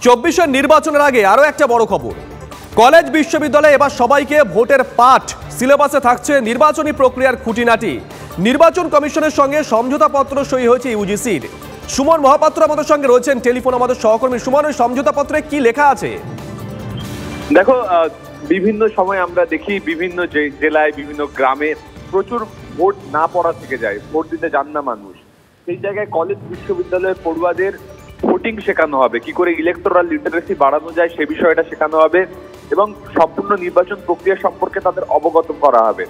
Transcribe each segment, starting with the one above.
24-এর নির্বাচনের আগে আরো একটা বড় খবর। কলেজ বিশ্ববিদ্যালয়ে এবার সবাইকে ভোটের পাঠ, সিলেবাসে থাকছে নির্বাচনী প্রক্রিয়ার খুঁটিনাটি। নির্বাচন কমিশনের সঙ্গে সমঝোতাপত্র সই হয়েছে ইউজিসির। সুমন মহাপাত্র আমাদের সঙ্গে রয়েছেন টেলিফোন, আমাদের সহকর্মী। সুমন, ওই সমঝোতাপত্রে কি লেখা আছে? দেখো, বিভিন্ন সময় আমরা দেখি বিভিন্ন জেলায় বিভিন্ন গ্রামে প্রচুর ভোট না পড়া থেকে যায়, ভোট দিতে যান না মানুষ। সেই জায়গায় কলেজ বিশ্ববিদ্যালয়ের পড়ুয়াদের ভোটিং শেখানো হবে, কি করে ইলেকটোরাল লিটারেসি বাড়ানো যায় সে বিষয়টা শেখানো হবে এবং সম্পূর্ণ নির্বাচন প্রক্রিয়া সম্পর্কে তাদের অবগত করা হবে।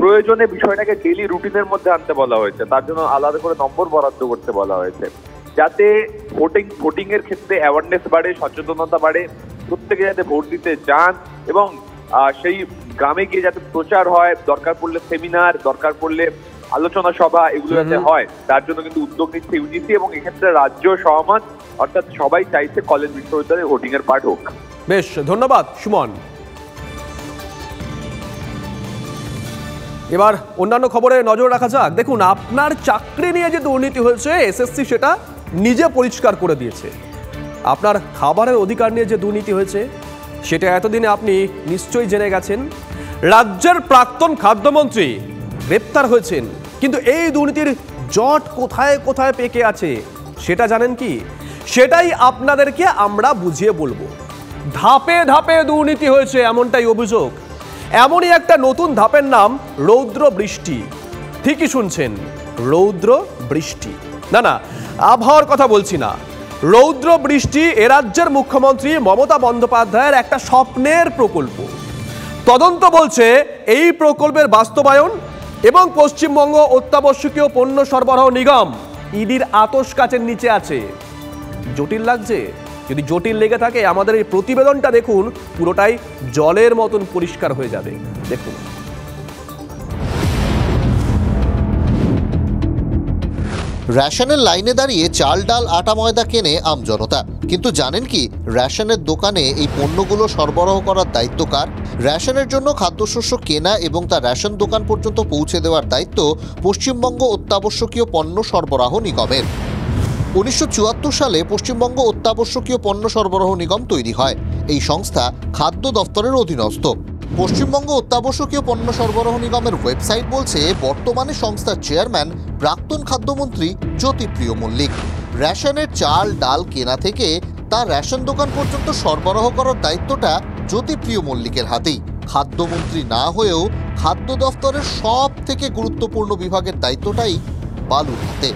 প্রয়োজনে বিষয়টাকে ডেইলি রুটিনের মধ্যে আনতে বলা হয়েছে, তার জন্য আলাদা করে নম্বর বরাদ্দ করতে বলা হয়েছে, যাতে ভোটিং এর ক্ষেত্রে অ্যাওয়ারনেস বাড়ে, সচেতনতা বাড়ে, প্রত্যেকে যাতে ভোট দিতে যান এবং সেই গ্রামে গিয়ে যাতে প্রচার হয়, দরকার পড়লে সেমিনার, দরকার পড়লে আলোচনা সভা, এগুলো যাতে হয় তার জন্য কিন্তু উদ্যোগ নিচ্ছে ইউজিসি এবং এক্ষেত্রে রাজ্য সহমত, অর্থাৎ সবাই চাইছে কলেজ বিশ্ববিদ্যালয়ে ভোটিং এর পার্ট হোক। বেশ, ধন্যবাদ সুমন। এবার অন্যান্য খবরে নজর রাখা যাক। দেখুন, আপনার চাকরি নিয়ে যে দুর্নীতি হয়েছে এসএসসি সেটা নিজে পরিষ্কার করে দিয়েছে। আপনার খাবারের অধিকার নিয়ে যে দুর্নীতি হয়েছে সেটা এতদিনে আপনি নিশ্চয়ই জেনে গেছেন। রাজ্যের প্রাক্তন খাদ্যমন্ত্রী গ্রেপ্তার হয়েছেন, কিন্তু এই দুর্নীতির জট কোথায় কোথায় পেকে আছে সেটা জানেন কি? সেটাই আপনাদেরকে আমরা বুঝিয়ে বলবো। ধাপে ধাপে দুর্নীতি হয়েছে এমনটাই অভিযোগ। এমনই একটা নতুন ধাপের নাম রৌদ্র বৃষ্টি। ঠিকই শুনছেন, রৌদ্র বৃষ্টি। না, আবহাওয়ার কথা বলছি না। রৌদ্র বৃষ্টি এ রাজ্যের মুখ্যমন্ত্রী মমতা বন্দ্যোপাধ্যায়ের একটা স্বপ্নের প্রকল্প। তদন্ত বলছে এই প্রকল্পের বাস্তবায়ন এবং পশ্চিমবঙ্গ অত্যাবশ্যকীয় পণ্য সরবরাহ নিগম ইডির আতশ কাচের নিচে আছে। জটিল লাগছে? যদি জটিল লেগে থাকে আমাদের এই প্রতিবেদনটা দেখুন, পুরোটাই জলের মতন পরিষ্কার হয়ে যাবে। দেখুন, রেশনের লাইনে দাঁড়িয়ে চাল, ডাল, আটা, ময়দা কেনে আমজনতা। কিন্তু জানেন কি, রেশনের দোকানে এই পণ্যগুলো সরবরাহ করার দায়িত্ব কার? রেশনের জন্য খাদ্যশস্য কেনা এবং তা রেশন দোকান পর্যন্ত পৌঁছে দেওয়ার দায়িত্ব পশ্চিমবঙ্গ অত্যাবশ্যকীয় পণ্য সরবরাহ নিগমের। 1974 সালে পশ্চিমবঙ্গ অত্যাবশ্যকীয় পণ্য সরবরাহ নিগম তৈরি হয়। এই সংস্থা খাদ্য দফতরের অধীনস্থ। পশ্চিমবঙ্গ অত্যাবশ্যকীয় পণ্য সরবরাহ নিগমের ওয়েবসাইট বলছে, বর্তমানে সংস্থার চেয়ারম্যান প্রাক্তন খাদ্যমন্ত্রী জ্যোতিপ্রিয় মল্লিক। রেশনের চাল, ডাল কেনা থেকে তা রেশন দোকান পর্যন্ত সরবরাহ করার দায়িত্বটা জ্যোতিপ্রিয় মল্লিকের হাতেই। খাদ্যমন্ত্রী না হয়েও খাদ্য দফতরের সব থেকে গুরুত্বপূর্ণ বিভাগের দায়িত্বটাই বালুর হাতে।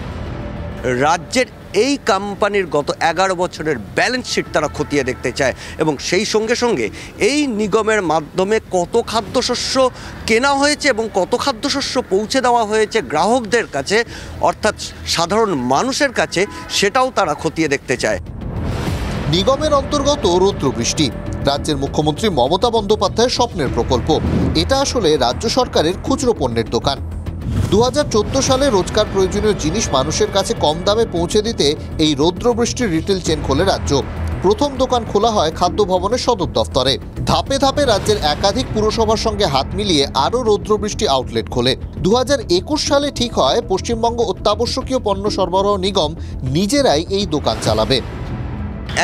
রাজ্যের এই কোম্পানির গত 11 বছরের ব্যালেন্স শিট তারা খতিয়ে দেখতে চায় এবং সেই সঙ্গে সঙ্গে এই নিগমের মাধ্যমে কত খাদ্যশস্য কেনা হয়েছে এবং কত খাদ্যশস্য পৌঁছে দেওয়া হয়েছে গ্রাহকদের কাছে, অর্থাৎ সাধারণ মানুষের কাছে, সেটাও তারা খতিয়ে দেখতে চায়। নিগমের অন্তর্গত রৌদ্রবৃষ্টি রাজ্যের মুখ্যমন্ত্রী মমতা বন্দ্যোপাধ্যায়ের স্বপ্নের প্রকল্প। এটা আসলে রাজ্য সরকারের খুচরো পণ্যের দোকান। 2014 সালে রোজকার প্রয়োজনীয় জিনিস মানুষের কাছে কম দামে পৌঁছে দিতে এই রৌদ্রবৃষ্টির রিটেল চেন খোলে রাজ্য। প্রথম দোকান খোলা হয় খাদ্য ভবনের সদর দফতরে। ধাপে ধাপে রাজ্যের একাধিক পুরসভার সঙ্গে হাত মিলিয়ে আরও রৌদ্রবৃষ্টি আউটলেট খোলে। 2021 সালে ঠিক হয় পশ্চিমবঙ্গ অত্যাবশ্যকীয় পণ্য সরবরাহ নিগম নিজেরাই এই দোকান চালাবে।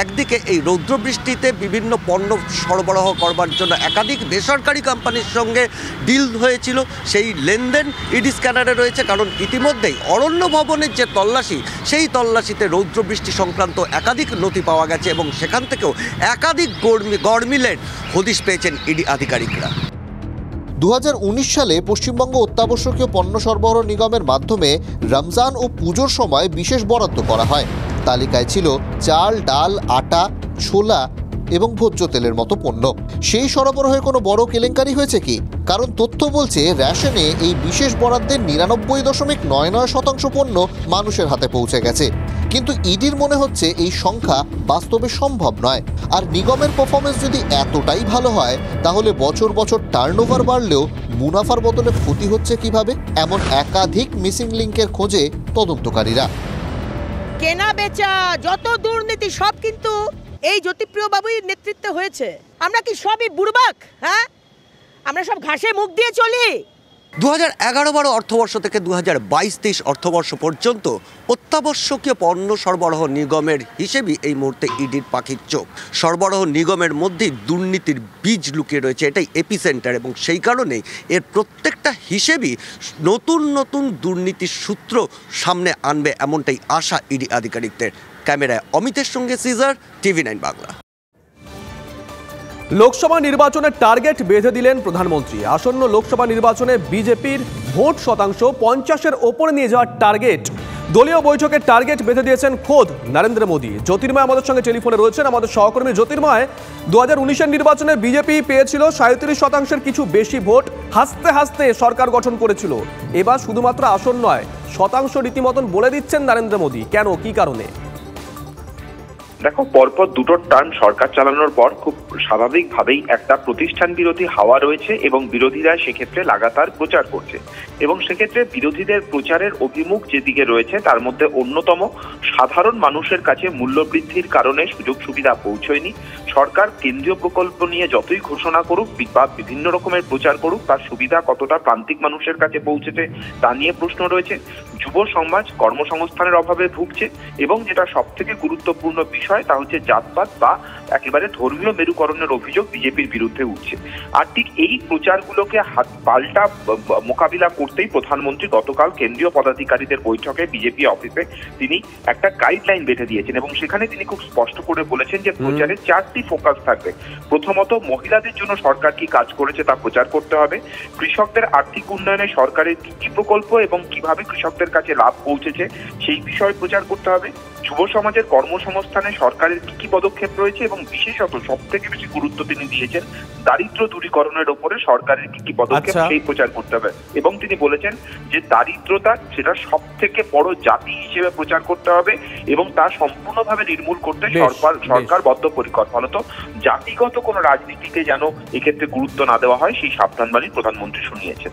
একদিকে এই রৌদ্রবৃষ্টিতে বিভিন্ন পণ্য সরবরাহ করবার জন্য একাধিক বেসরকারি কোম্পানির সঙ্গে ডিল হয়েছিল, সেই লেনদেন ইডি স্ক্যানারে রয়েছে, কারণ ইতিমধ্যেই অরণ্য ভবনের যে তল্লাশি, সেই তল্লাশিতে রৌদ্রবৃষ্টি সংক্রান্ত একাধিক নথি পাওয়া গেছে এবং সেখান থেকেও একাধিক গরমিলের হদিশ পেয়েছেন ইডি আধিকারিকরা। 2019 সালে পশ্চিমবঙ্গ অত্যাবশ্যকীয় পণ্য সরবরাহ নিগমের মাধ্যমে রমজান ও পুজোর সময় বিশেষ বরাদ্দ করা হয়। তালিকায় ছিল চাল, ডাল, আটা, ছোলা এবং ভোজ্য তেলের মতো পণ্য। সেই সরবরাহে কোনো বড় কেলেঙ্কারি হয়েছে কি? কারণ তথ্য বলছে রেশনে এই বিশেষ বরাদ্দের 99.99% পণ্য মানুষের হাতে পৌঁছে গেছে। কিন্তু ইডির মনে হচ্ছে এই সংখ্যা বাস্তবে সম্ভব নয়। আর নিগমের পারফরমেন্স যদি এতটাই ভালো হয়, তাহলে বছর বছর টার্নওভার বাড়লেও মুনাফার বদলে ক্ষতি হচ্ছে কিভাবে? এমন একাধিক মিসিং লিঙ্কের খোঁজে তদন্তকারীরা। কেনা বেচা যত দুর্নীতি সব কিন্তু এই জ্যোতিপ্রিয় বাবুর নেতৃত্বে হয়েছে। আমরা কি সবই বুড়বাক? হ্যাঁ, আমরা সব ঘাসে মুখ দিয়ে চলি? 2011-12 অর্থবর্ষ থেকে 2022-23 অর্থবর্ষ পর্যন্ত অত্যাবশ্যকীয় পণ্য সরবরাহ নিগমের হিসেবে এই মুহূর্তে ইডির পাখির চোখ। সরবরাহ নিগমের মধ্যেই দুর্নীতির বীজ লুকিয়ে রয়েছে, এটাই এপিসেন্টার, এবং সেই কারণেই এর প্রত্যেকটা হিসেবেই নতুন নতুন দুর্নীতির সূত্র সামনে আনবে এমনটাই আশা ইডি আধিকারিকদের। ক্যামেরায় অমিতের সঙ্গে সিজার, TV9 বাংলা। লোকসভা নির্বাচনের টার্গেট বেঁধে দিলেন প্রধানমন্ত্রী। আসন্ন লোকসভা নির্বাচনে বিজেপির ভোট শতাংশ 50-এর ওপরে নিয়ে যাওয়ার টার্গেট, দলীয় বৈঠকের টার্গেট বেঁধে দিয়েছেন খোদ নরেন্দ্র মোদী। জ্যোতির্ময় আমাদের সঙ্গে টেলিফোনে রয়েছেন, আমাদের সহকর্মী। জ্যোতির্ময়, 2019-এর নির্বাচনে বিজেপি পেয়েছিল 37%-এর কিছু বেশি ভোট, হাসতে হাসতে সরকার গঠন করেছিল। এবার শুধুমাত্র আসন নয়, শতাংশ রীতিমতন বলে দিচ্ছেন নরেন্দ্র মোদী। কেন, কি কারণে? দেখো, পরপর দুটো টার্ম সরকার চালানোর পর খুব স্বাভাবিকভাবেই একটা প্রতিষ্ঠান বিরোধী হাওয়া রয়েছে এবং বিরোধীরা সেক্ষেত্রে লাগাতার প্রচার করছে, এবং সেক্ষেত্রে বিরোধীদের প্রচারের অভিমুখ যেদিকে রয়েছে তার মধ্যে অন্যতম সাধারণ মানুষের কাছে মূল্যবৃদ্ধির কারণে সুযোগ সুবিধা পৌঁছয়নি। সরকার কেন্দ্রীয় প্রকল্প নিয়ে যতই ঘোষণা করুক বা বিভিন্ন রকমের প্রচার করুক, তার সুবিধা কতটা প্রান্তিক মানুষের কাছে পৌঁছেছে তা নিয়ে প্রশ্ন রয়েছে। যুব সমাজ কর্মসংস্থানের অভাবে ভুগছে, এবং যেটা সব থেকে গুরুত্বপূর্ণ বিষয় তা হচ্ছে জাতপাত বা একেবারে ধর্মীয় মেরুকরণের অভিযোগ বিজেপির বিরুদ্ধে উঠছে। আর ঠিক এই প্রচারগুলোকে পাল্টা মোকাবিলা করতেই প্রধানমন্ত্রী গতকাল কেন্দ্রীয় পদাধিকারীদের বৈঠকে বিজেপি অফিসে তিনি একটা গাইডলাইন বেঁধে দিয়েছেন, এবং সেখানে তিনি খুব স্পষ্ট করে বলেছেন যে প্রচারে 4টি ফোকাস থাকবে। প্রথমত, মহিলাদের জন্য সরকার কি কাজ করেছে তা প্রচার করতে হবে। কৃষকদের আর্থিক উন্নয়নে সরকারের কি কি প্রকল্প এবং কিভাবে কৃষকদের কাছে লাভ পৌঁছেছে সেই বিষয়ে প্রচার করতে হবে। যুব সমাজের কর্মসংস্থানে সরকারের কি কি পদক্ষেপ রয়েছে, এবং বিশেষত সব থেকে বেশি গুরুত্ব তিনি দিয়েছেন দারিদ্র দূরীকরণের ওপরে সরকারের কি কি পদক্ষেপ সেই প্রচার করতে হবে। এবং তিনি বলেছেন যে দারিদ্রতা সেটা সব থেকে বড় জাতি হিসেবে প্রচার করতে হবে, এবং তা সম্পূর্ণভাবে নির্মূল করতে সরকার বদ্ধপরিকর। ফলত জাতিগত কোনো রাজনীতিকে যেন এক্ষেত্রে গুরুত্ব না দেওয়া হয় সেই সাবধানবাণী প্রধানমন্ত্রী শুনিয়েছেন।